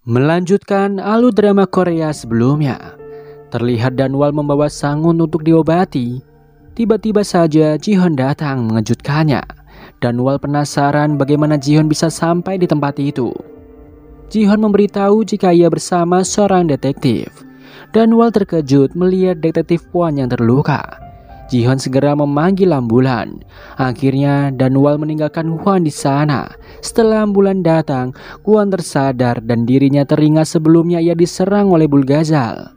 Melanjutkan alur drama Korea sebelumnya, terlihat Danwal membawa Sang-un untuk diobati. Tiba-tiba saja Ji-hyun datang mengejutkannya. Danwal penasaran bagaimana Ji-hyun bisa sampai di tempat itu. Ji-hyun memberitahu jika ia bersama seorang detektif. Danwal terkejut melihat detektif Kwon yang terluka. Ji-hyun segera memanggil ambulan. Akhirnya Danwal meninggalkan Kwon di sana. Setelah ambulan datang, Kwon tersadar dan dirinya teringat sebelumnya ia diserang oleh Bulgazal.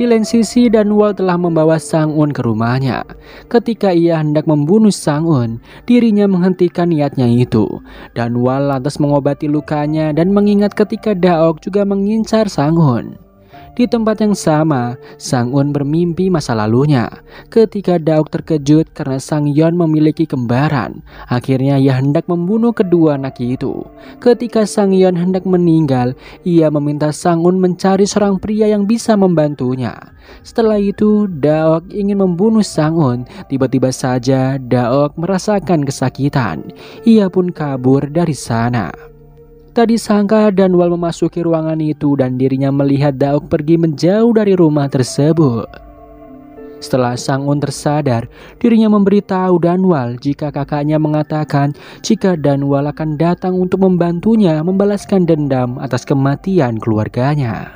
Di lain sisi, Danwal telah membawa Sang-un ke rumahnya. Ketika ia hendak membunuh Sang-un, dirinya menghentikan niatnya itu. Danwal lantas mengobati lukanya dan mengingat ketika Daok juga mengincar Sang-un. Di tempat yang sama, Sang-un bermimpi masa lalunya. Ketika Daok terkejut karena Sang-yeon memiliki kembaran, akhirnya ia hendak membunuh kedua anak itu. Ketika Sang-yeon hendak meninggal, ia meminta Sang-un mencari seorang pria yang bisa membantunya. Setelah itu, Daok ingin membunuh Sang-un. Tiba-tiba saja Daok merasakan kesakitan. Ia pun kabur dari sana. Tak disangka Danwal memasuki ruangan itu dan dirinya melihat Daok pergi menjauh dari rumah tersebut. Setelah Sang-un tersadar, dirinya memberitahu Danwal jika kakaknya mengatakan jika Danwal akan datang untuk membantunya membalaskan dendam atas kematian keluarganya.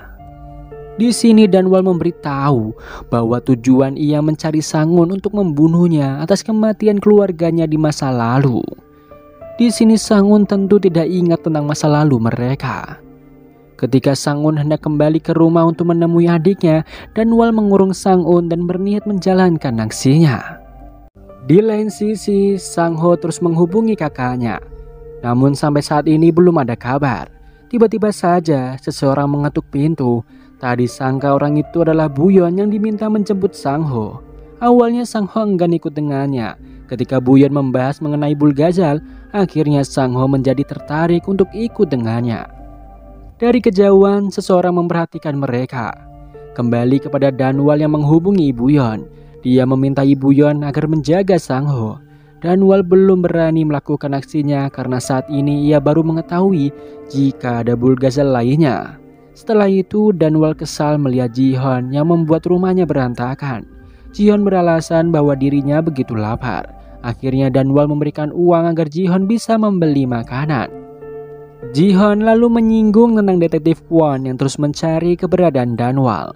Di sini Danwal memberitahu bahwa tujuan ia mencari Sang-un untuk membunuhnya atas kematian keluarganya di masa lalu. Di sini Sang-un tentu tidak ingat tentang masa lalu mereka. Ketika Sang-un hendak kembali ke rumah untuk menemui adiknya, Danwal mengurung Sang-un dan berniat menjalankan aksinya. Di lain sisi, Sang-ho terus menghubungi kakaknya. Namun sampai saat ini belum ada kabar. Tiba-tiba saja seseorang mengetuk pintu. Tak disangka orang itu adalah Buyeon yang diminta menjemput Sang-ho. Awalnya Sang-ho enggan ikut dengannya. Ketika Buyeon membahas mengenai Bulgazal, akhirnya Sang-ho menjadi tertarik untuk ikut dengannya. Dari kejauhan, seseorang memperhatikan mereka. Kembali kepada Danwal yang menghubungi Buyeon. Dia meminta Buyeon agar menjaga Sang-ho. Danwal belum berani melakukan aksinya karena saat ini ia baru mengetahui jika ada Bulgazal lainnya. Setelah itu, Danwal kesal melihat Ji-hyun yang membuat rumahnya berantakan. Ji-hyun beralasan bahwa dirinya begitu lapar. Akhirnya Danwal memberikan uang agar Ji-hyun bisa membeli makanan. Ji-hyun lalu menyinggung tentang detektif Kwon yang terus mencari keberadaan Danwal.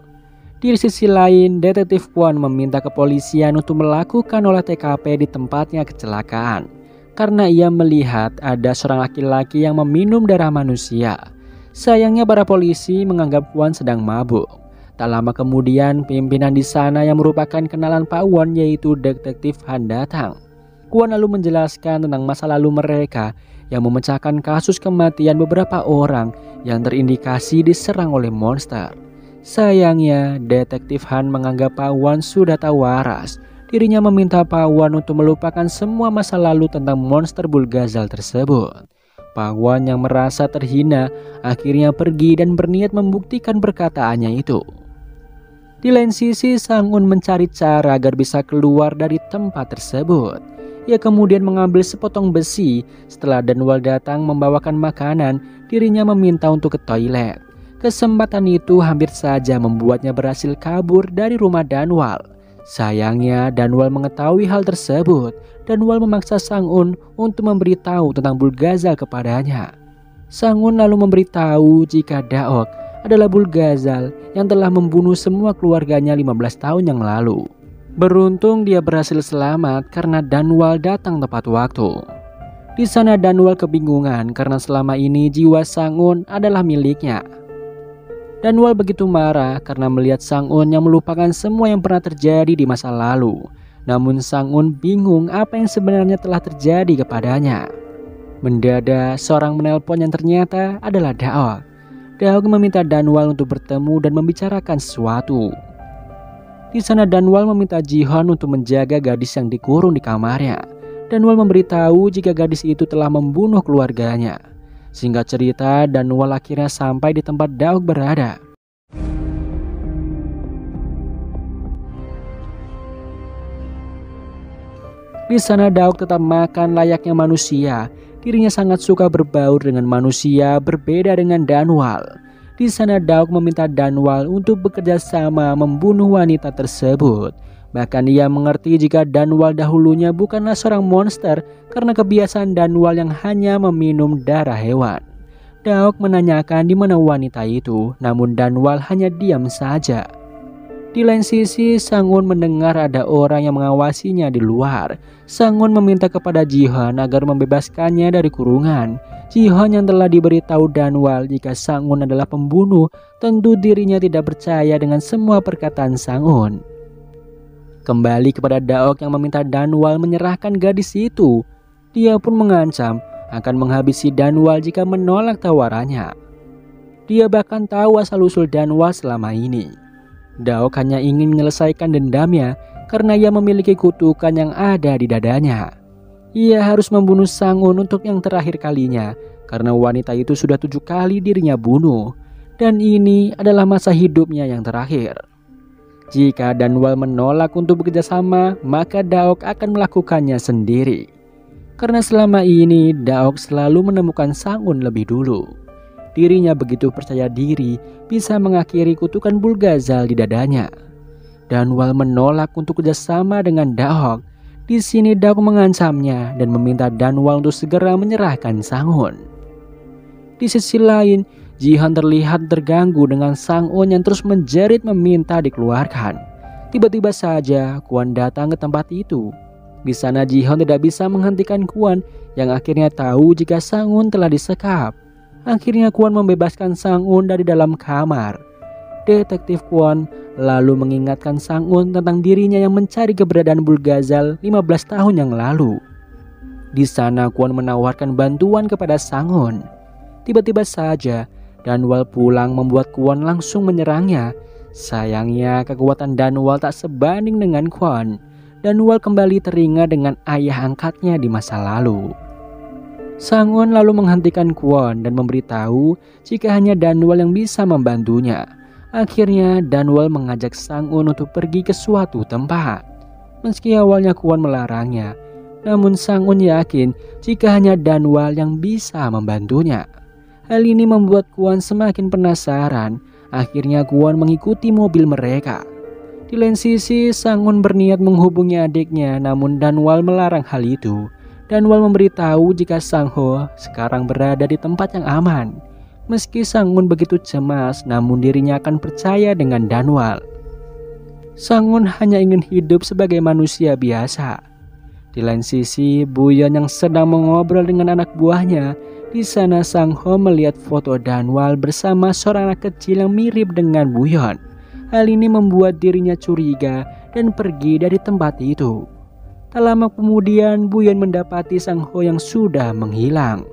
Di sisi lain, detektif Kwon meminta kepolisian untuk melakukan olah TKP di tempatnya kecelakaan. Karena ia melihat ada seorang laki-laki yang meminum darah manusia. Sayangnya para polisi menganggap Kwon sedang mabuk. Tak lama kemudian, pimpinan di sana yang merupakan kenalan Pak Won yaitu detektif Han datang. Kwon lalu menjelaskan tentang masa lalu mereka yang memecahkan kasus kematian beberapa orang yang terindikasi diserang oleh monster. Sayangnya, detektif Han menganggap Pak Won sudah tahu waras. Dirinya meminta Pak Won untuk melupakan semua masa lalu tentang monster Bulgazal tersebut. Pak Won yang merasa terhina akhirnya pergi dan berniat membuktikan perkataannya itu. Di lain sisi, Sang-un mencari cara agar bisa keluar dari tempat tersebut. Ia kemudian mengambil sepotong besi. Setelah Danwal datang membawakan makanan, dirinya meminta untuk ke toilet. Kesempatan itu hampir saja membuatnya berhasil kabur dari rumah Danwal. Sayangnya Danwal mengetahui hal tersebut. Danwal memaksa Sang-un untuk memberitahu tentang Bulgazal kepadanya. Sang-un lalu memberitahu jika Daok adalah Bulgazal yang telah membunuh semua keluarganya 15 tahun yang lalu. Beruntung dia berhasil selamat karena Danwal datang tepat waktu. Di sana Danwal kebingungan karena selama ini jiwa Sang-un adalah miliknya. Danwal begitu marah karena melihat Sang-un yang melupakan semua yang pernah terjadi di masa lalu. Namun Sang-un bingung apa yang sebenarnya telah terjadi kepadanya. Mendadak seorang menelpon yang ternyata adalah Daok. Daok meminta Danwal untuk bertemu dan membicarakan sesuatu. Di sana Danwal meminta Ji-hyun untuk menjaga gadis yang dikurung di kamarnya. Danwal memberitahu jika gadis itu telah membunuh keluarganya. Singkat cerita, Danwal akhirnya sampai di tempat Daok berada. Di sana Daok tetap makan layaknya manusia. Dirinya sangat suka berbaur dengan manusia, berbeda dengan Danwal. Di sana Daok meminta Danwal untuk bekerja sama membunuh wanita tersebut. Bahkan ia mengerti jika Danwal dahulunya bukanlah seorang monster karena kebiasaan Danwal yang hanya meminum darah hewan. Daok menanyakan di mana wanita itu, namun Danwal hanya diam saja. Di lain sisi, Sang-un mendengar ada orang yang mengawasinya di luar. Sang-un meminta kepada Ji-hun agar membebaskannya dari kurungan. Ji-hun yang telah diberitahu Danwal jika Sang-un adalah pembunuh, tentu dirinya tidak percaya dengan semua perkataan Sang-un. Kembali kepada Daok yang meminta Danwal menyerahkan gadis itu. Dia pun mengancam akan menghabisi Danwal jika menolak tawarannya. Dia bahkan tahu asal-usul Danwal selama ini. Daok hanya ingin menyelesaikan dendamnya karena ia memiliki kutukan yang ada di dadanya. Ia harus membunuh Sang-un untuk yang terakhir kalinya karena wanita itu sudah 7 kali dirinya bunuh. Dan ini adalah masa hidupnya yang terakhir. Jika Danwal menolak untuk bekerja sama, maka Daok akan melakukannya sendiri. Karena selama ini Daok selalu menemukan Sang-un lebih dulu. Dirinya begitu percaya diri bisa mengakhiri kutukan Bulgazal di dadanya. Danwal menolak untuk kerjasama dengan Daok. Di sini Daok mengancamnya dan meminta Danwal untuk segera menyerahkan Sang-un. Di sisi lain, Ji-hun terlihat terganggu dengan Sang-un yang terus menjerit meminta dikeluarkan. Tiba-tiba saja Kwon datang ke tempat itu. Di sana Ji-hun tidak bisa menghentikan Kwon yang akhirnya tahu jika Sang-un telah disekap. Akhirnya Kwon membebaskan Sang-un dari dalam kamar. Detektif Kwon lalu mengingatkan Sang-un tentang dirinya yang mencari keberadaan Bulgazal 15 tahun yang lalu. Di sana Kwon menawarkan bantuan kepada Sang-un. Tiba-tiba saja Danwal pulang membuat Kwon langsung menyerangnya. Sayangnya kekuatan Danwal tak sebanding dengan Kwon. Danwal kembali teringat dengan ayah angkatnya di masa lalu. Sang-un lalu menghentikan Kwon dan memberitahu jika hanya Danwal yang bisa membantunya. Akhirnya Danwal mengajak Sang-un untuk pergi ke suatu tempat. Meski awalnya Kwon melarangnya, namun Sang-un yakin jika hanya Danwal yang bisa membantunya. Hal ini membuat Kwon semakin penasaran. Akhirnya Kwon mengikuti mobil mereka. Di lain sisi, Sang-un berniat menghubungi adiknya, namun Danwal melarang hal itu. Danwal memberitahu jika Sang-ho sekarang berada di tempat yang aman. Meski Sang-un begitu cemas, namun dirinya akan percaya dengan Danwal. Sang-un hanya ingin hidup sebagai manusia biasa. Di lain sisi, Buyeon yang sedang mengobrol dengan anak buahnya. Di sana Sang-ho melihat foto Danwal bersama seorang anak kecil yang mirip dengan Buyeon. Hal ini membuat dirinya curiga dan pergi dari tempat itu. Tak lama kemudian Buyeon mendapati Sang-ho yang sudah menghilang.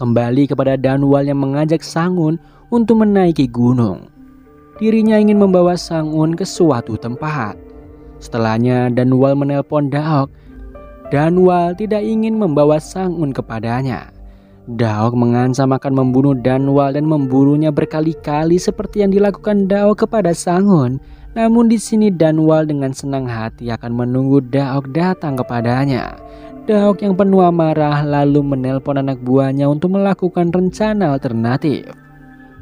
Kembali kepada Danwal yang mengajak Sang-un untuk menaiki gunung. Dirinya ingin membawa Sang-un ke suatu tempat. Setelahnya Danwal menelpon Daok. Danwal tidak ingin membawa Sang-un kepadanya. Daok mengancam akan membunuh Danwal dan memburunya berkali-kali seperti yang dilakukan Daok kepada Sang-un. Namun di sini Danwal dengan senang hati akan menunggu Daok datang kepadanya. Daok yang penuh amarah lalu menelpon anak buahnya untuk melakukan rencana alternatif.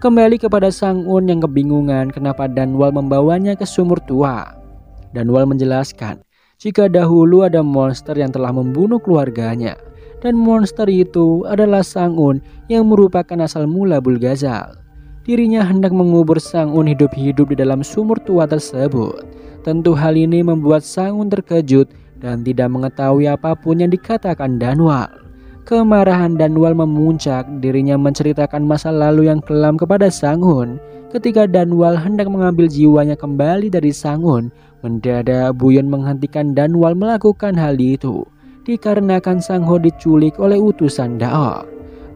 Kembali kepada Sang-un yang kebingungan kenapa Danwal membawanya ke sumur tua. Danwal menjelaskan jika dahulu ada monster yang telah membunuh keluarganya. Dan monster itu adalah Sang-un yang merupakan asal mula Bulgazal. Dirinya hendak mengubur Sang-un hidup-hidup di dalam sumur tua tersebut. Tentu hal ini membuat Sang-un terkejut dan tidak mengetahui apapun yang dikatakan Danwal. Kemarahan Danwal memuncak, dirinya menceritakan masa lalu yang kelam kepada Sang-un. Ketika Danwal hendak mengambil jiwanya kembali dari Sang-un, mendadak Buyeon menghentikan Danwal melakukan hal itu. Dikarenakan Sang-ho diculik oleh utusan Daok.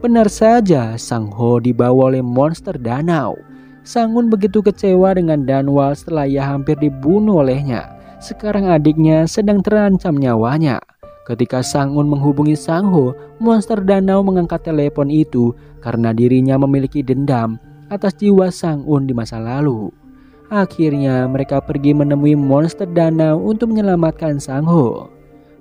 Benar saja, Sang-ho dibawa oleh monster danau. Sang-un begitu kecewa dengan Danwal setelah ia hampir dibunuh olehnya. Sekarang adiknya sedang terancam nyawanya. Ketika Sang-un menghubungi Sang-ho, monster danau mengangkat telepon itu karena dirinya memiliki dendam atas jiwa Sang-un di masa lalu. Akhirnya mereka pergi menemui monster danau untuk menyelamatkan Sang-ho.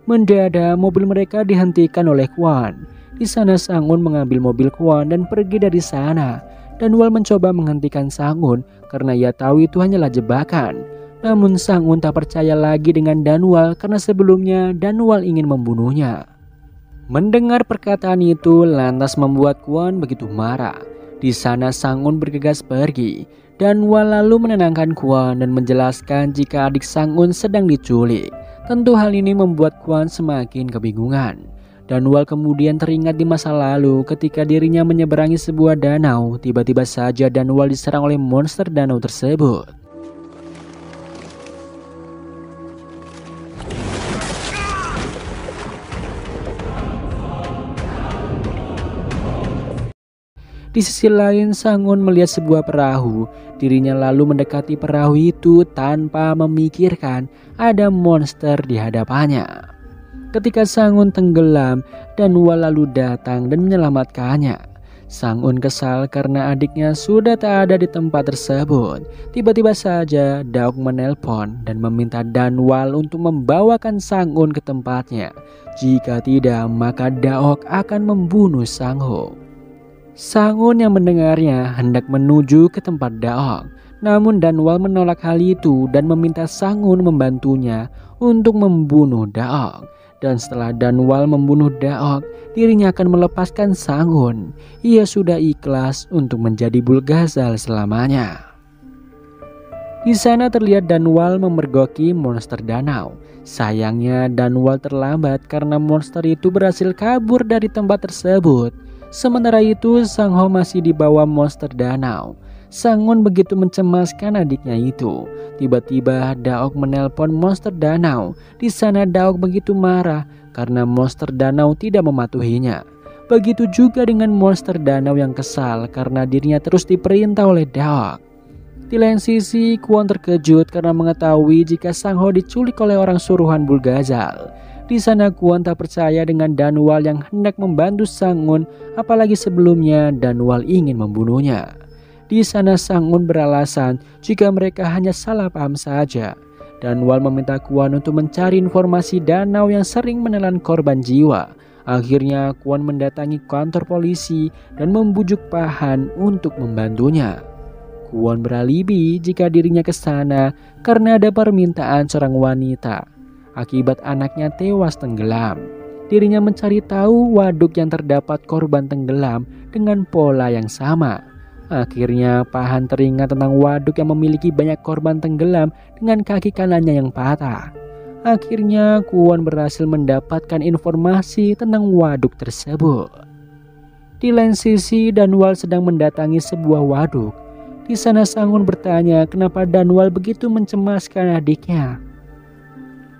Mendadak mobil mereka dihentikan oleh Kwon. Di sana Sang-un mengambil mobil Kwon dan pergi dari sana. Danwal mencoba menghentikan Sang-un karena ia tahu itu hanyalah jebakan. Namun Sang-un tak percaya lagi dengan Danwal karena sebelumnya Danwal ingin membunuhnya. Mendengar perkataan itu lantas membuat Kwon begitu marah. Di sana Sang-un bergegas pergi. Danwal lalu menenangkan Kwon dan menjelaskan jika adik Sang-un sedang diculik. Tentu hal ini membuat Kwon semakin kebingungan. Danwal kemudian teringat di masa lalu ketika dirinya menyeberangi sebuah danau. Tiba-tiba saja Danwal diserang oleh monster danau tersebut. Di sisi lain Sang-un melihat sebuah perahu. Dirinya lalu mendekati perahu itu tanpa memikirkan ada monster di hadapannya. Ketika Sang-un tenggelam, Danwal lalu datang dan menyelamatkannya. Sang-un kesal karena adiknya sudah tak ada di tempat tersebut. Tiba-tiba saja Daok menelpon dan meminta Danwal untuk membawakan Sang-un ke tempatnya. Jika tidak, maka Daok akan membunuh Sang-ho. Sang-un yang mendengarnya hendak menuju ke tempat Daok. Namun Danwal menolak hal itu dan meminta Sang-un membantunya untuk membunuh Daok. Dan setelah Danwal membunuh Daok, dirinya akan melepaskan Sang-un. Ia sudah ikhlas untuk menjadi Bulgazal selamanya. Di sana terlihat Danwal memergoki monster danau. Sayangnya Danwal terlambat karena monster itu berhasil kabur dari tempat tersebut. Sementara itu Sang-ho masih dibawa monster danau. Sang-un begitu mencemaskan adiknya itu. Tiba-tiba Daok menelpon monster danau. Di sana Daok begitu marah karena monster danau tidak mematuhinya. Begitu juga dengan monster danau yang kesal karena dirinya terus diperintah oleh Daok. Di lain sisi, Kwon terkejut karena mengetahui jika Sang-ho diculik oleh orang suruhan Bulgazal. Di sana Kwon tak percaya dengan Danwal yang hendak membantu Sang-un, apalagi sebelumnya Danwal ingin membunuhnya. Di sana Sang-un beralasan jika mereka hanya salah paham saja. Danwal meminta Kwon untuk mencari informasi danau yang sering menelan korban jiwa. Akhirnya Kwon mendatangi kantor polisi dan membujuk Pahan untuk membantunya. Kwon beralibi jika dirinya ke sana karena ada permintaan seorang wanita. Akibat anaknya tewas tenggelam. Dirinya mencari tahu waduk yang terdapat korban tenggelam dengan pola yang sama. Akhirnya Pahan teringat tentang waduk yang memiliki banyak korban tenggelam dengan kaki kanannya yang patah. Akhirnya Kwon berhasil mendapatkan informasi tentang waduk tersebut. Di lain sisi Danwal sedang mendatangi sebuah waduk. Di sana Sang-un bertanya kenapa Danwal begitu mencemaskan adiknya.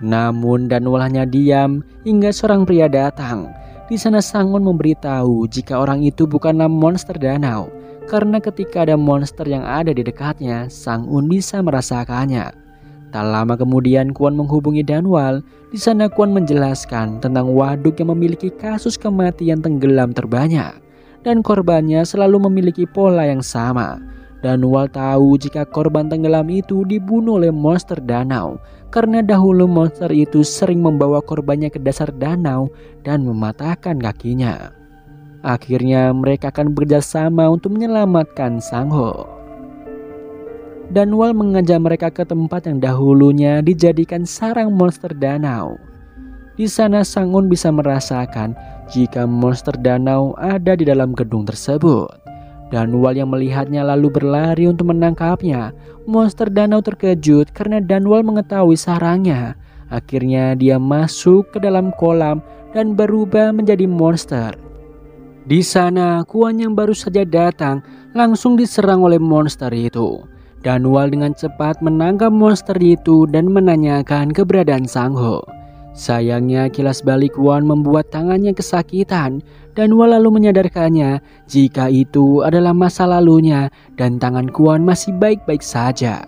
Namun Danwal hanya diam hingga seorang pria datang. Di sana Sang-un memberitahu jika orang itu bukanlah monster danau. Karena ketika ada monster yang ada di dekatnya, Sang-un bisa merasakannya. Tak lama kemudian Kwon menghubungi Danwal. Di sana Kwon menjelaskan tentang waduk yang memiliki kasus kematian tenggelam terbanyak. Dan korbannya selalu memiliki pola yang sama. Danwal tahu jika korban tenggelam itu dibunuh oleh monster danau. Karena dahulu monster itu sering membawa korbannya ke dasar danau dan mematahkan kakinya. Akhirnya mereka akan bekerjasama untuk menyelamatkan Sang-ho. Danwal mengajak mereka ke tempat yang dahulunya dijadikan sarang monster danau. Di sana Sang-un bisa merasakan jika monster danau ada di dalam gedung tersebut. Danwal yang melihatnya lalu berlari untuk menangkapnya. Monster danau terkejut karena Danwal mengetahui sarangnya. Akhirnya dia masuk ke dalam kolam dan berubah menjadi monster. Di sana Kwon yang baru saja datang langsung diserang oleh monster itu. Danwal dengan cepat menangkap monster itu dan menanyakan keberadaan Sang-ho. Sayangnya kilas balik Kwon membuat tangannya kesakitan. Danwal lalu menyadarkannya jika itu adalah masa lalunya dan tangan Kwon masih baik-baik saja.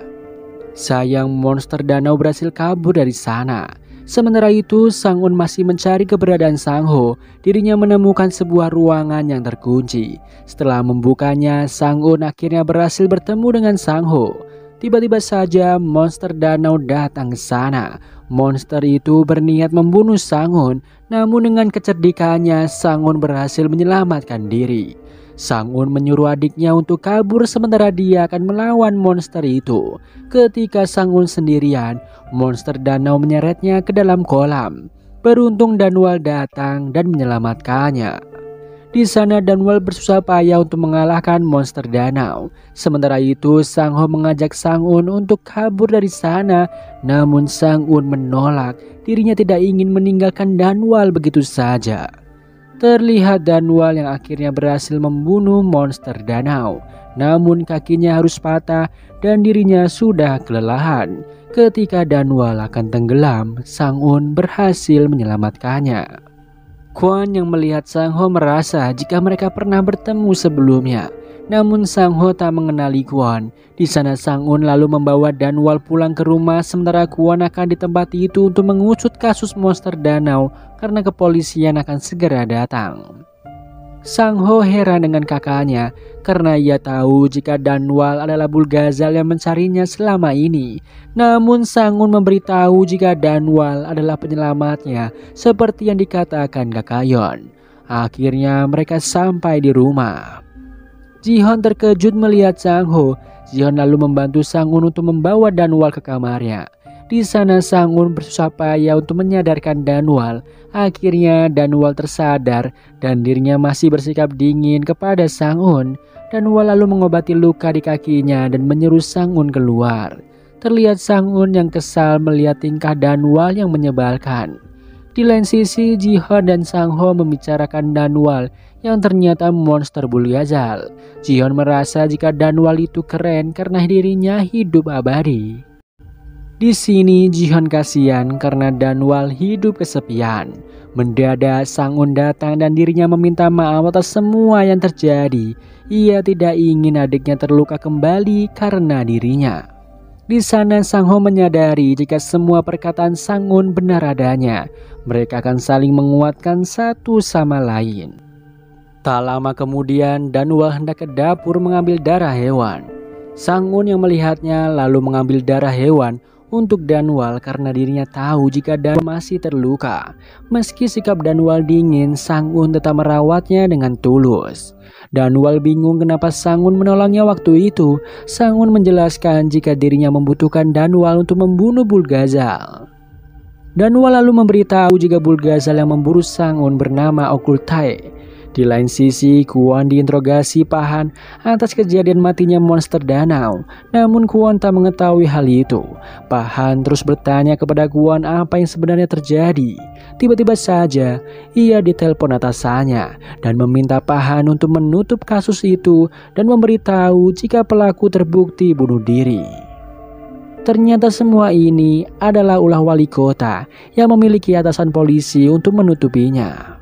Sayang monster danau berhasil kabur dari sana. Sementara itu Sang-un masih mencari keberadaan Sang-ho. Dirinya menemukan sebuah ruangan yang terkunci. Setelah membukanya, Sang-un akhirnya berhasil bertemu dengan Sang-ho. Tiba-tiba saja monster danau datang ke sana. Monster itu berniat membunuh Sang-un. Namun dengan kecerdikannya Sang-un berhasil menyelamatkan diri. Sang-un menyuruh adiknya untuk kabur sementara dia akan melawan monster itu. Ketika Sang-un sendirian, monster danau menyeretnya ke dalam kolam. Beruntung Danwal datang dan menyelamatkannya. Di sana Danwal bersusah payah untuk mengalahkan monster danau. Sementara itu Sang-ho mengajak Sang-un untuk kabur dari sana. Namun Sang-un menolak. Dirinya tidak ingin meninggalkan Danwal begitu saja. Terlihat Danwal yang akhirnya berhasil membunuh monster danau. Namun kakinya harus patah dan dirinya sudah kelelahan. Ketika Danwal akan tenggelam, Sang-un berhasil menyelamatkannya. Kwon yang melihat Sang-ho merasa jika mereka pernah bertemu sebelumnya. Namun Sang-ho tak mengenali Kwon. Di sana Sang-un lalu membawa Danwal pulang ke rumah sementara Kwon akan di tempat itu untuk mengusut kasus monster danau karena kepolisian akan segera datang. Sang-ho heran dengan kakaknya karena ia tahu jika Danwal adalah Bulgazal yang mencarinya selama ini. Namun Sang-un memberitahu jika Danwal adalah penyelamatnya seperti yang dikatakan Gakyeon. Akhirnya mereka sampai di rumah. Ji-Hoon terkejut melihat Sang-ho. Ji-Hoon lalu membantu Sang-un untuk membawa Danwal ke kamarnya. Di sana Sang-un bersusah payah untuk menyadarkan Danwal. Akhirnya Danwal tersadar dan dirinya masih bersikap dingin kepada Sang-un. Danwal lalu mengobati luka di kakinya dan menyuruh Sang-un keluar. Terlihat Sang-un yang kesal melihat tingkah Danwal yang menyebalkan. Di lain sisi Ji-Hoon dan Sang-ho membicarakan Danwal yang ternyata monster Bulgazal. Ji-Hoon merasa jika Danwal itu keren karena dirinya hidup abadi. Di sini Ji-Hoon kasihan karena Danwal hidup kesepian. Mendadak Sang-un datang dan dirinya meminta maaf atas semua yang terjadi. Ia tidak ingin adiknya terluka kembali karena dirinya. Di sana Sang-ho menyadari jika semua perkataan Sang-un benar adanya. Mereka akan saling menguatkan satu sama lain. Tak lama kemudian Danwal hendak ke dapur mengambil darah hewan. Sang-un yang melihatnya lalu mengambil darah hewan untuk Danwal karena dirinya tahu jika Danwal masih terluka. Meski sikap Danwal dingin, Sang-un tetap merawatnya dengan tulus. Danwal bingung kenapa Sang-un menolongnya waktu itu. Sang-un menjelaskan jika dirinya membutuhkan Danwal untuk membunuh Bulgazal. Danwal lalu memberitahu jika Bulgazal yang memburu Sang-un bernama Okultae. Di lain sisi, Kwon diinterogasi Pahan atas kejadian matinya monster danau. Namun Kwon tak mengetahui hal itu. Pahan terus bertanya kepada Kwon apa yang sebenarnya terjadi. Tiba-tiba saja, ia ditelepon atasannya dan meminta Pahan untuk menutup kasus itu dan memberitahu jika pelaku terbukti bunuh diri. Ternyata semua ini adalah ulah wali kota yang memiliki atasan polisi untuk menutupinya.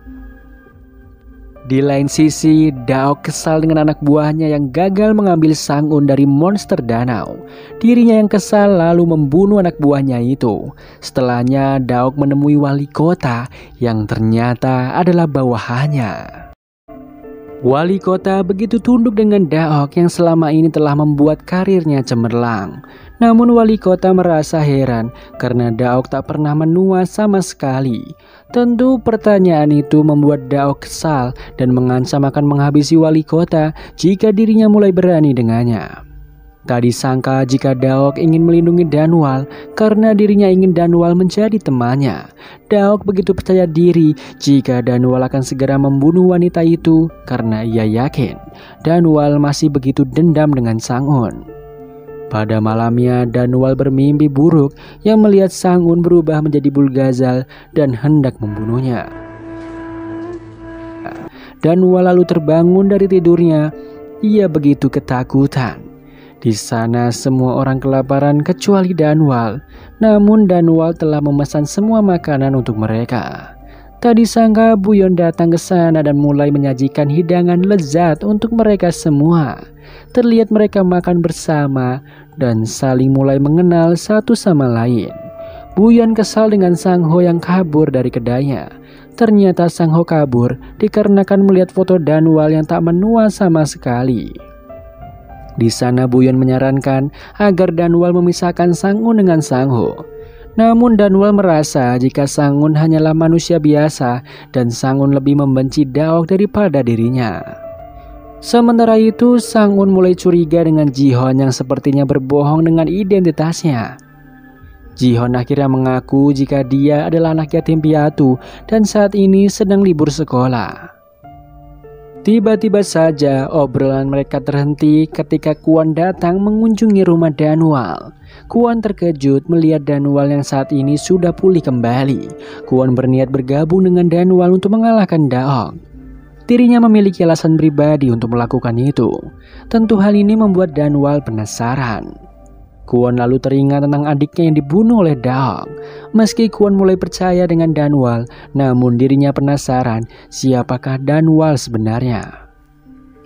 Di lain sisi, Daok kesal dengan anak buahnya yang gagal mengambil Sang-un dari monster danau. Dirinya yang kesal lalu membunuh anak buahnya itu. Setelahnya, Daok menemui wali kota yang ternyata adalah bawahannya. Wali kota begitu tunduk dengan Daok yang selama ini telah membuat karirnya cemerlang. Namun wali kota merasa heran karena Daok tak pernah menua sama sekali. Tentu pertanyaan itu membuat Daok kesal dan mengancam akan menghabisi wali kota jika dirinya mulai berani dengannya. Tak disangka jika Daok ingin melindungi Danwal karena dirinya ingin Danwal menjadi temannya. Daok begitu percaya diri jika Danwal akan segera membunuh wanita itu karena ia yakin Danwal masih begitu dendam dengan Sang-un. Pada malamnya Danwal bermimpi buruk yang melihat Sang-un berubah menjadi Bulgazal dan hendak membunuhnya. Danwal lalu terbangun dari tidurnya. Ia begitu ketakutan. Di sana semua orang kelaparan kecuali Danwal. Namun Danwal telah memesan semua makanan untuk mereka. Tak disangka Buyeon datang ke sana dan mulai menyajikan hidangan lezat untuk mereka semua. Terlihat mereka makan bersama dan saling mulai mengenal satu sama lain. Buyeon kesal dengan Sang-ho yang kabur dari kedainya. Ternyata Sang-ho kabur dikarenakan melihat foto Danwal yang tak menua sama sekali. Di sana Buyeon menyarankan agar Danwal memisahkan Sang-un dengan Sang-ho. Namun Danwal merasa jika Sang-un hanyalah manusia biasa dan Sang-un lebih membenci Daok daripada dirinya. Sementara itu, Sang-un mulai curiga dengan Ji-Hon yang sepertinya berbohong dengan identitasnya. Ji-Hon akhirnya mengaku jika dia adalah anak yatim piatu dan saat ini sedang libur sekolah. Tiba-tiba saja obrolan mereka terhenti ketika Kwon datang mengunjungi rumah Danwal. Kwon terkejut melihat Danwal yang saat ini sudah pulih kembali. Kwon berniat bergabung dengan Danwal untuk mengalahkan Daok. Dirinya memiliki alasan pribadi untuk melakukan itu. Tentu hal ini membuat Danwal penasaran. Kwon lalu teringat tentang adiknya yang dibunuh oleh Daok. Meski Kwon mulai percaya dengan Danwal, namun dirinya penasaran siapakah Danwal sebenarnya.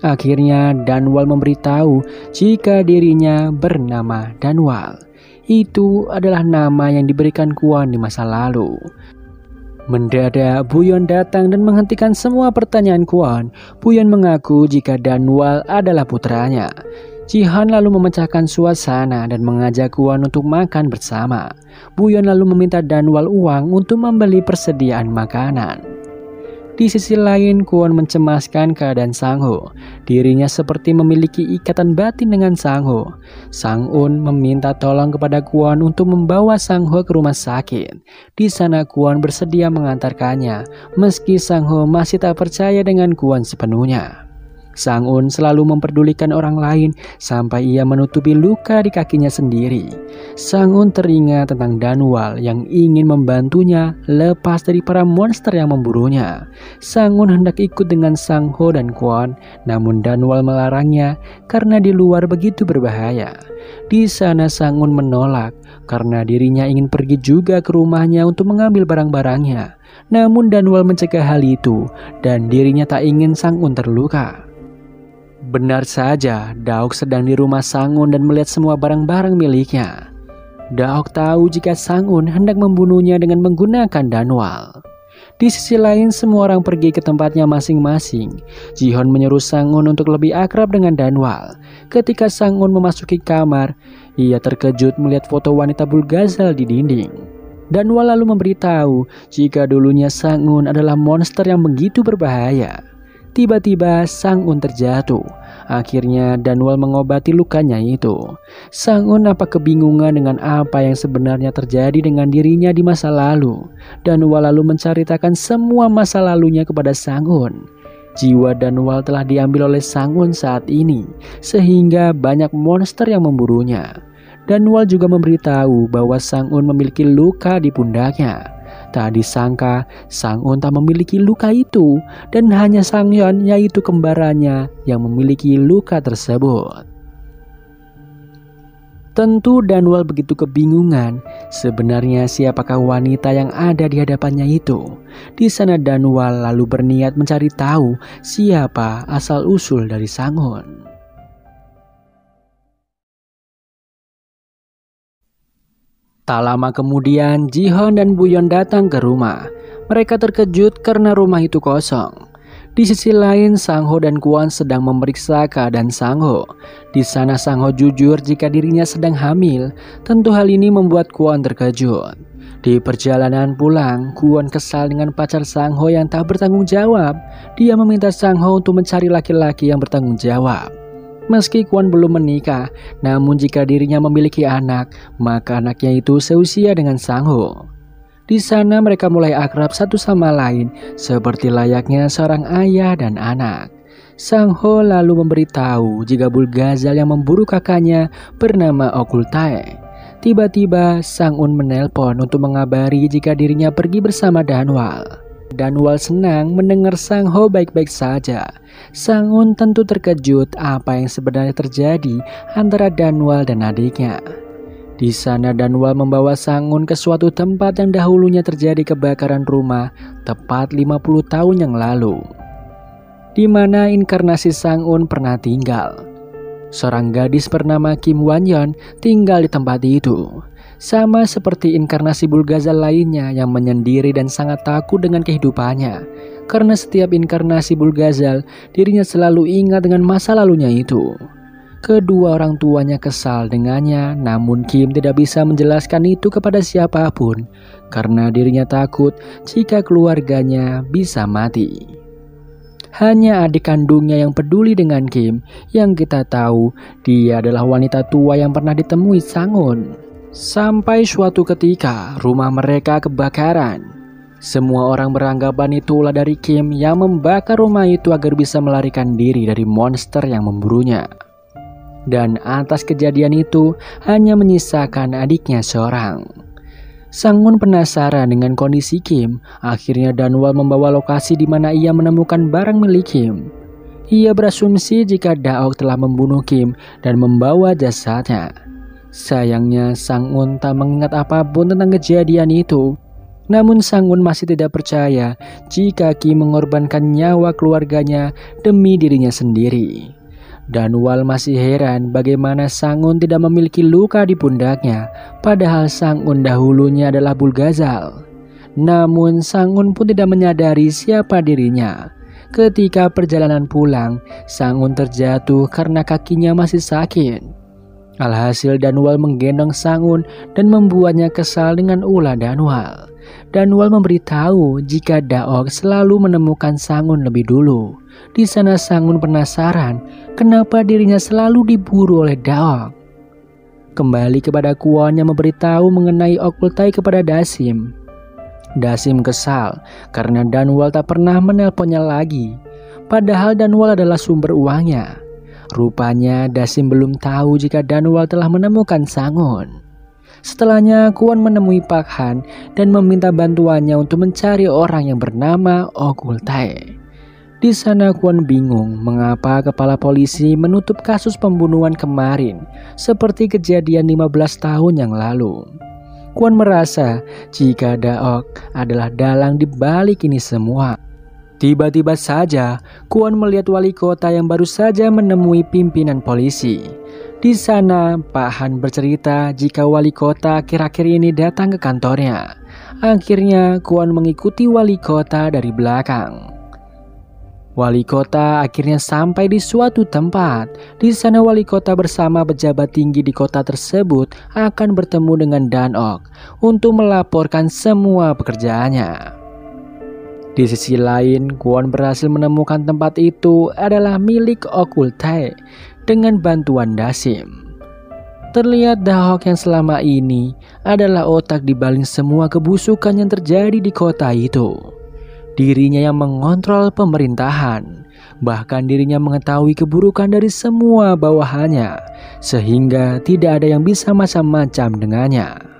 Akhirnya Danwal memberitahu jika dirinya bernama Danwal. Itu adalah nama yang diberikan Kwon di masa lalu. Mendadak Buyon datang dan menghentikan semua pertanyaan Kwon. Buyon mengaku jika Danwal adalah putranya. Ji-Han lalu memecahkan suasana dan mengajak Kwon untuk makan bersama. Buyon lalu meminta Danwal uang untuk membeli persediaan makanan. Di sisi lain, Kwon mencemaskan keadaan Sang-ho. Dirinya seperti memiliki ikatan batin dengan Sang-ho. Sang-un meminta tolong kepada Kwon untuk membawa Sang-ho ke rumah sakit. Di sana Kwon bersedia mengantarkannya, meski Sang-ho masih tak percaya dengan Kwon sepenuhnya. Sang-un selalu memperdulikan orang lain sampai ia menutupi luka di kakinya sendiri. Sang-un teringat tentang Danwal yang ingin membantunya lepas dari para monster yang memburunya. Sang-un hendak ikut dengan Sang-ho dan Kwon, namun Danwal melarangnya karena di luar begitu berbahaya. Di sana Sang-un menolak karena dirinya ingin pergi juga ke rumahnya untuk mengambil barang-barangnya. Namun Danwal mencegah hal itu dan dirinya tak ingin Sang-un terluka. Benar saja, Daok sedang di rumah Sang-un dan melihat semua barang-barang miliknya. Daok tahu jika Sang-un hendak membunuhnya dengan menggunakan Danwal. Di sisi lain, semua orang pergi ke tempatnya masing-masing. Ji-Hon menyuruh Sang-un untuk lebih akrab dengan Danwal. Ketika Sang-un memasuki kamar, ia terkejut melihat foto wanita Bulgazal di dinding. Danwal lalu memberitahu jika dulunya Sang-un adalah monster yang begitu berbahaya. Tiba-tiba Sang-un terjatuh. Akhirnya Danwal mengobati lukanya itu. Sang-un nampak kebingungan dengan apa yang sebenarnya terjadi dengan dirinya di masa lalu. Danwal lalu menceritakan semua masa lalunya kepada Sang-un. Jiwa Danwal telah diambil oleh Sang-un saat ini, sehingga banyak monster yang memburunya. Danwal juga memberitahu bahwa Sang-un memiliki luka di pundaknya. Tak disangka Sang-un tak memiliki luka itu dan hanya Sang-yeon yaitu kembarannya yang memiliki luka tersebut. Tentu Danwal begitu kebingungan sebenarnya siapakah wanita yang ada di hadapannya itu. Di sana Danwal lalu berniat mencari tahu siapa asal-usul dari Sang-un. Tak lama kemudian, Ji-Hon dan Buyon datang ke rumah. Mereka terkejut karena rumah itu kosong. Di sisi lain, Sang-ho dan Kwon sedang memeriksa keadaan Sang-ho. Di sana Sang-ho jujur jika dirinya sedang hamil. Tentu hal ini membuat Kwon terkejut. Di perjalanan pulang, Kwon kesal dengan pacar Sang-ho yang tak bertanggung jawab. Dia meminta Sang-ho untuk mencari laki-laki yang bertanggung jawab. Meski Kwon belum menikah, namun jika dirinya memiliki anak, maka anaknya itu seusia dengan Sang-ho. Di sana mereka mulai akrab satu sama lain, seperti layaknya seorang ayah dan anak. Sang-ho lalu memberitahu jika Bulgazal yang memburu kakaknya bernama Okultae. Tiba-tiba Sang-un menelpon untuk mengabari jika dirinya pergi bersama Danwal. Danwal senang mendengar Sang-ho baik-baik saja. Sang-un tentu terkejut apa yang sebenarnya terjadi antara Danwal dan adiknya. Di sana Danwal membawa Sang-un ke suatu tempat yang dahulunya terjadi kebakaran rumah tepat 50 tahun yang lalu, di mana inkarnasi Sang-un pernah tinggal. Seorang gadis bernama Kim Wan-yeon tinggal di tempat itu. Sama seperti inkarnasi Bulgazal lainnya yang menyendiri dan sangat takut dengan kehidupannya. Karena setiap inkarnasi Bulgazal, dirinya selalu ingat dengan masa lalunya itu. Kedua orang tuanya kesal dengannya, namun Kim tidak bisa menjelaskan itu kepada siapapun. Karena dirinya takut jika keluarganya bisa mati. hanya adik kandungnya yang peduli dengan Kim, yang kita tahu dia adalah wanita tua yang pernah ditemui Sang-un. Sampai suatu ketika rumah mereka kebakaran. Semua orang beranggapan itu ulah dari Kim yang membakar rumah itu agar bisa melarikan diri dari monster yang memburunya. Dan atas kejadian itu hanya menyisakan adiknya seorang. Sang-un penasaran dengan kondisi Kim. Akhirnya Danwal membawa lokasi di mana ia menemukan barang milik Kim. Ia berasumsi jika Daok telah membunuh Kim dan membawa jasadnya. Sayangnya Sang-un tak mengingat apapun tentang kejadian itu. Namun Sang-un masih tidak percaya jika Kim mengorbankan nyawa keluarganya demi dirinya sendiri. Danwal masih heran bagaimana Sang-un tidak memiliki luka di pundaknya, padahal Sang-un dahulunya adalah Bulgazal. Namun Sang-un pun tidak menyadari siapa dirinya. Ketika perjalanan pulang, Sang-un terjatuh karena kakinya masih sakit. Alhasil Danwal menggendong Sang-un dan membuatnya kesal dengan ulah Danwal. Danwal memberitahu jika Daok selalu menemukan Sang-un lebih dulu. Di sana Sang-un penasaran kenapa dirinya selalu diburu oleh Daok. Kembali kepada Kwon yang memberitahu mengenai Okultai kepada Dasim. Dasim kesal karena Danwal tak pernah menelponnya lagi. Padahal Danwal adalah sumber uangnya. Rupanya Dasim belum tahu jika Danwal telah menemukan Sang-un. Setelahnya Kwon menemui Pak Han dan meminta bantuannya untuk mencari orang yang bernama Okultai. Di sana Kwon bingung mengapa kepala polisi menutup kasus pembunuhan kemarin seperti kejadian 15 tahun yang lalu. Kwon merasa jika Daok adalah dalang di balik ini semua. Tiba-tiba saja Kwon melihat wali kota yang baru saja menemui pimpinan polisi. Di sana Pak Han bercerita jika wali kota akhir-akhir ini datang ke kantornya. Akhirnya Kwon mengikuti wali kota dari belakang. Wali kota akhirnya sampai di suatu tempat. Di sana wali kota bersama pejabat tinggi di kota tersebut akan bertemu dengan Danok untuk melaporkan semua pekerjaannya. Di sisi lain, Kwon berhasil menemukan tempat itu adalah milik Okultai dengan bantuan Dasim. Terlihat Daok yang selama ini adalah otak di balik semua kebusukan yang terjadi di kota itu. Dirinya yang mengontrol pemerintahan, bahkan dirinya mengetahui keburukan dari semua bawahannya, sehingga tidak ada yang bisa macam-macam dengannya.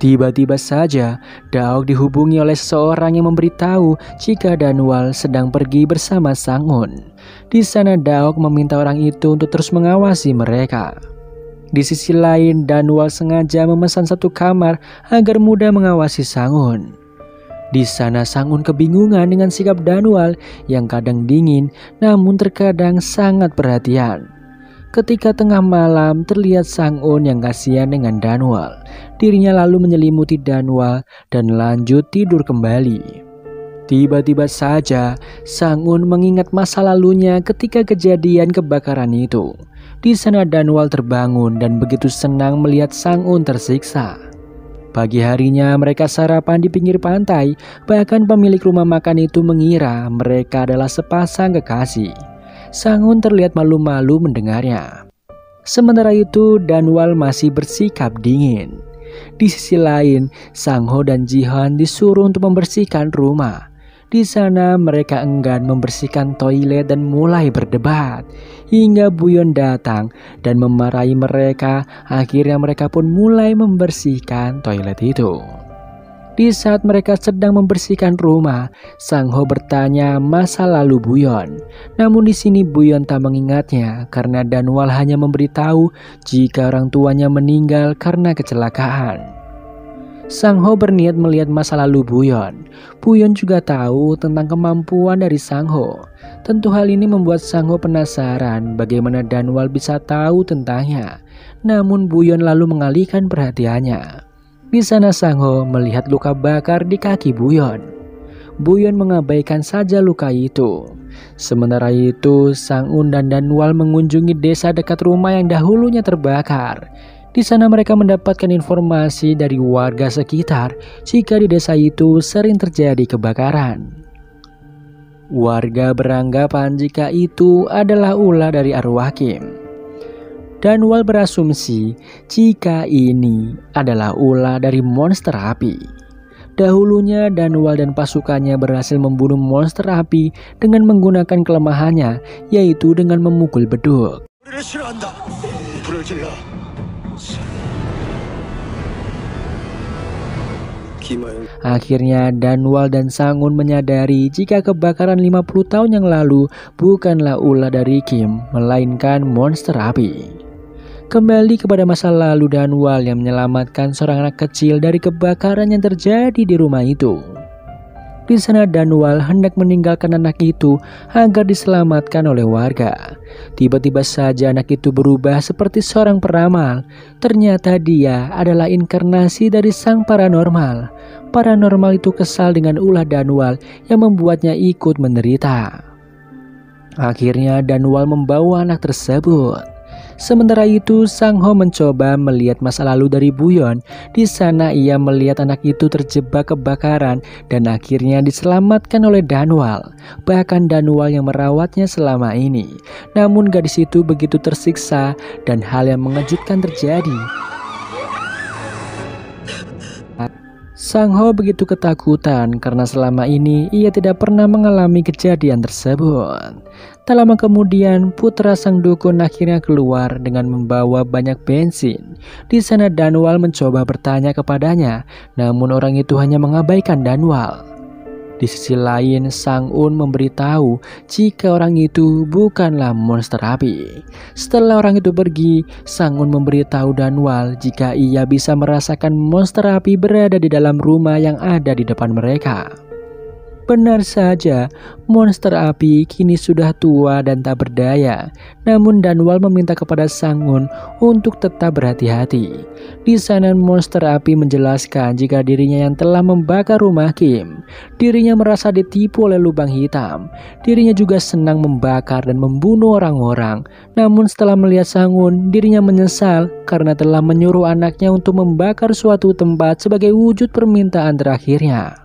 Tiba-tiba saja Daok dihubungi oleh seseorang yang memberitahu jika Danwal sedang pergi bersama Sang-un. Di sana Daok meminta orang itu untuk terus mengawasi mereka. Di sisi lain Danwal sengaja memesan satu kamar agar mudah mengawasi Sang-un. Di sana Sang-un kebingungan dengan sikap Danwal yang kadang dingin namun terkadang sangat perhatian. Ketika tengah malam terlihat Sang-un yang kasihan dengan Danwal. Dirinya lalu menyelimuti Danwal dan lanjut tidur kembali. Tiba-tiba saja Sang-un mengingat masa lalunya ketika kejadian kebakaran itu. Di sana Danwal terbangun dan begitu senang melihat Sang-un tersiksa. Pagi harinya mereka sarapan di pinggir pantai. Bahkan pemilik rumah makan itu mengira mereka adalah sepasang kekasih. Sang-un terlihat malu-malu mendengarnya. Sementara itu Danwal masih bersikap dingin. Di sisi lain Sang-ho dan Ji-han disuruh untuk membersihkan rumah. Di sana mereka enggan membersihkan toilet dan mulai berdebat. Hingga Buyon datang dan memarahi mereka. Akhirnya mereka pun mulai membersihkan toilet itu. Di saat mereka sedang membersihkan rumah, Sang-ho bertanya masa lalu Buyon. Namun di sini Buyon tak mengingatnya karena Danwal hanya memberitahu jika orang tuanya meninggal karena kecelakaan. Sang-ho berniat melihat masa lalu Buyon. Buyon juga tahu tentang kemampuan dari Sang-ho. Tentu hal ini membuat Sang-ho penasaran bagaimana Danwal bisa tahu tentangnya. Namun Buyon lalu mengalihkan perhatiannya. Di sana Sang-ho melihat luka bakar di kaki Buyon. Buyon mengabaikan saja luka itu. Sementara itu Sang-un dan Danwal mengunjungi desa dekat rumah yang dahulunya terbakar. Di sana mereka mendapatkan informasi dari warga sekitar jika di desa itu sering terjadi kebakaran. Warga beranggapan jika itu adalah ulah dari arwah Kim. Danwal berasumsi jika ini adalah ulah dari monster api. Dahulunya Danwal dan pasukannya berhasil membunuh monster api dengan menggunakan kelemahannya, yaitu dengan memukul beduk. Akhirnya Danwal dan Sang-un menyadari jika kebakaran 50 tahun yang lalu bukanlah ulah dari Kim, melainkan monster api. Kembali kepada masa lalu Danwal yang menyelamatkan seorang anak kecil dari kebakaran yang terjadi di rumah itu. Di sana Danwal hendak meninggalkan anak itu agar diselamatkan oleh warga. Tiba-tiba saja anak itu berubah seperti seorang peramal. Ternyata dia adalah inkarnasi dari sang paranormal. Paranormal itu kesal dengan ulah Danwal yang membuatnya ikut menderita. Akhirnya Danwal membawa anak tersebut. Sementara itu Sang Ho mencoba melihat masa lalu dari Buyon. Di sana ia melihat anak itu terjebak kebakaran dan akhirnya diselamatkan oleh Danwal. Bahkan Danwal yang merawatnya selama ini. Namun gadis itu begitu tersiksa dan hal yang mengejutkan terjadi. Sang Ho begitu ketakutan karena selama ini ia tidak pernah mengalami kejadian tersebut. Tak lama kemudian putra sang dukun akhirnya keluar dengan membawa banyak bensin. Di sana Danwal mencoba bertanya kepadanya, namun orang itu hanya mengabaikan Danwal. Di sisi lain Sang-un memberitahu jika orang itu bukanlah monster api. Setelah orang itu pergi, Sang-un memberitahu Danwal jika ia bisa merasakan monster api berada di dalam rumah yang ada di depan mereka. Benar saja, monster api kini sudah tua dan tak berdaya. Namun Danwal meminta kepada Sang-un untuk tetap berhati-hati. Di sana monster api menjelaskan jika dirinya yang telah membakar rumah Kim. Dirinya merasa ditipu oleh lubang hitam. Dirinya juga senang membakar dan membunuh orang-orang. Namun setelah melihat Sang-un, dirinya menyesal karena telah menyuruh anaknya untuk membakar suatu tempat sebagai wujud permintaan terakhirnya.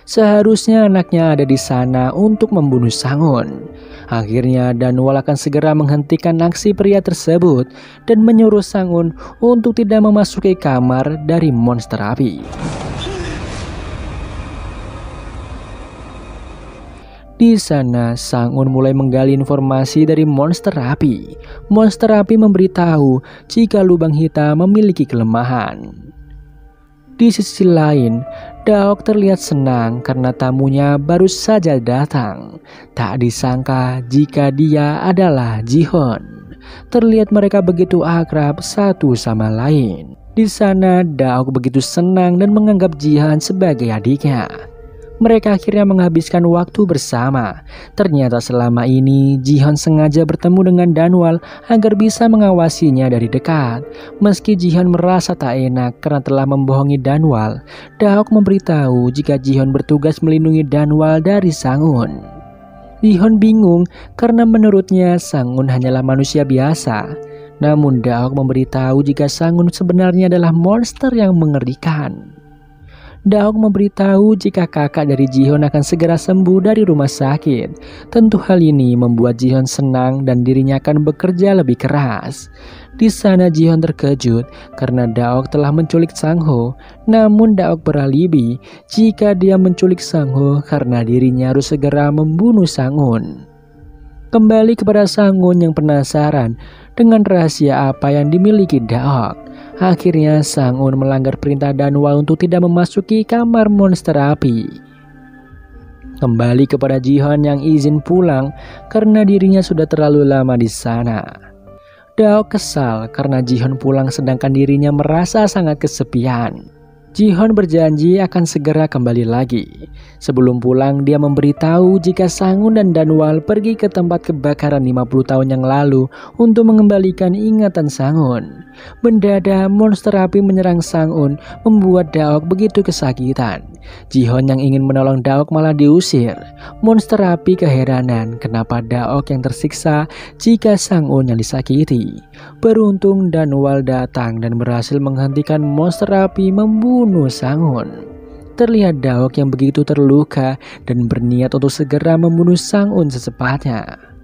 Seharusnya anaknya ada di sana untuk membunuh Sang-un. Akhirnya Danwal akan segera menghentikan aksi pria tersebut dan menyuruh Sang-un untuk tidak memasuki kamar dari monster api. Di sana Sang-un mulai menggali informasi dari monster api. Monster api memberitahu jika lubang hitam memiliki kelemahan. Di sisi lain, Daok terlihat senang karena tamunya baru saja datang. Tak disangka jika dia adalah Ji-hoon. Terlihat mereka begitu akrab satu sama lain. Di sana Daok begitu senang dan menganggap Ji-hoon sebagai adiknya. Mereka akhirnya menghabiskan waktu bersama. Ternyata selama ini Ji-hoon sengaja bertemu dengan Danwal agar bisa mengawasinya dari dekat. Meski Ji-hoon merasa tak enak karena telah membohongi Danwal, Daok memberitahu jika Ji-hoon bertugas melindungi Danwal dari Sang-un. Ji-hoon bingung karena menurutnya Sang-un hanyalah manusia biasa. Namun Daok memberitahu jika Sang-un sebenarnya adalah monster yang mengerikan. Daok memberitahu jika kakak dari Ji-hoon akan segera sembuh dari rumah sakit. Tentu hal ini membuat Ji-hoon senang dan dirinya akan bekerja lebih keras. Di sana Ji-hoon terkejut karena Daok telah menculik Sang-ho. Namun Daok beralibi jika dia menculik Sang-ho karena dirinya harus segera membunuh Sang-un. Kembali kepada Sang-un yang penasaran dengan rahasia apa yang dimiliki Daok. Akhirnya Sang-un melanggar perintah Danwal untuk tidak memasuki kamar monster api. Kembali kepada Ji-hoon yang izin pulang karena dirinya sudah terlalu lama di sana. Daok kesal karena Ji-hoon pulang sedangkan dirinya merasa sangat kesepian. Ji-hoon berjanji akan segera kembali lagi. Sebelum pulang dia memberitahu jika Sang-un dan Danwal pergi ke tempat kebakaran 50 tahun yang lalu untuk mengembalikan ingatan Sang-un. Mendadak monster api menyerang Sang-un membuat Daok begitu kesakitan. Ji-hoon yang ingin menolong Daok malah diusir. Monster api keheranan kenapa Daok yang tersiksa jika Sang-un yang disakiti. Beruntung Danwal datang dan berhasil menghentikan monster api membunuh Sang-un. terlihat Daok yang begitu terluka dan berniat untuk segera membunuh Sang-un secepatnya.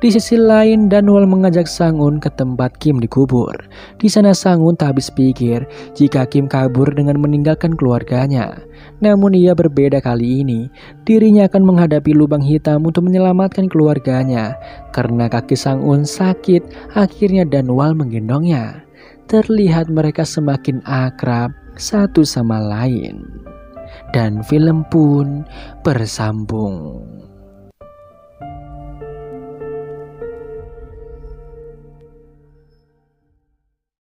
Di sisi lain, Danwal mengajak Sang-un ke tempat Kim dikubur. Di sana Sang-un tak habis pikir jika Kim kabur dengan meninggalkan keluarganya. Namun ia berbeda kali ini. Dirinya akan menghadapi lubang hitam untuk menyelamatkan keluarganya. Karena kaki Sang-un sakit, akhirnya Danwal menggendongnya. Terlihat mereka semakin akrab satu sama lain. Dan film pun bersambung.